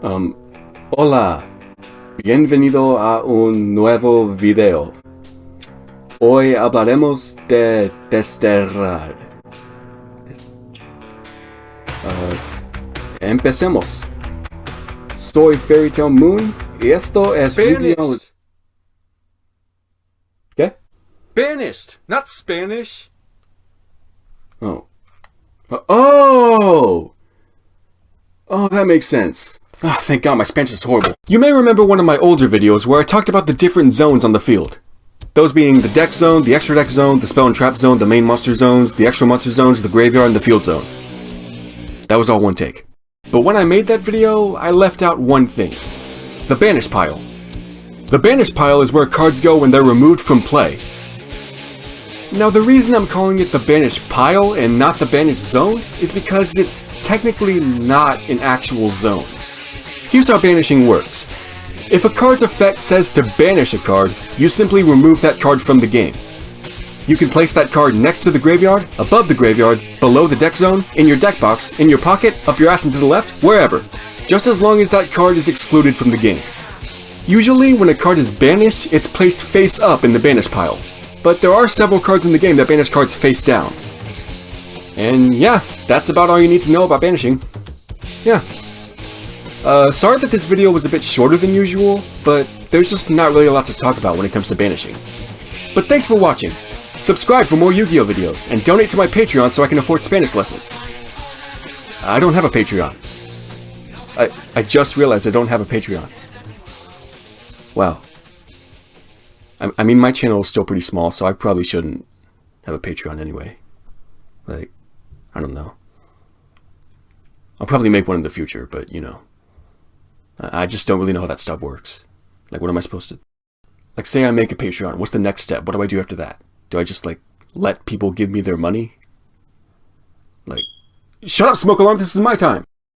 Hola, bienvenido a un nuevo video. Hoy hablaremos de desterrar. Empecemos. Soy Fairy Tail Moon y esto es Yugiology. ¿Qué? Banished, not Spanish. Oh. Oh! Oh, that makes sense. Oh, thank God, my Spanish is horrible. You may remember one of my older videos where I talked about the different zones on the field. Those being the deck zone, the extra deck zone, the spell and trap zone, the main monster zones, the extra monster zones, the graveyard, and the field zone. That was all one take. But when I made that video, I left out one thing. The banish pile. The banish pile is where cards go when they're removed from play. Now the reason I'm calling it the banish pile and not the banish zone is because it's technically not an actual zone. Here's how banishing works. If a card's effect says to banish a card, you simply remove that card from the game. You can place that card next to the graveyard, above the graveyard, below the deck zone, in your deck box, in your pocket, up your ass and to the left, wherever. Just as long as that card is excluded from the game. Usually when a card is banished, it's placed face up in the banish pile. But there are several cards in the game that banish cards face down. And yeah, that's about all you need to know about banishing. Yeah. Sorry that this video was a bit shorter than usual, but there's just not really a lot to talk about when it comes to banishing. But thanks for watching. Subscribe for more Yu-Gi-Oh videos, and donate to my Patreon so I can afford Spanish lessons. I don't have a Patreon. I just realized I don't have a Patreon. Wow. I mean, my channel is still pretty small, so I probably shouldn't have a Patreon anyway. Like, I don't know. I'll probably make one in the future, but, you know. I just don't really know how that stuff works. Like, what am I supposed to... Like, say I make a Patreon. What's the next step? What do I do after that? Do I just, like, let people give me their money? Like, shut up, Smoke Alarm! This is my time!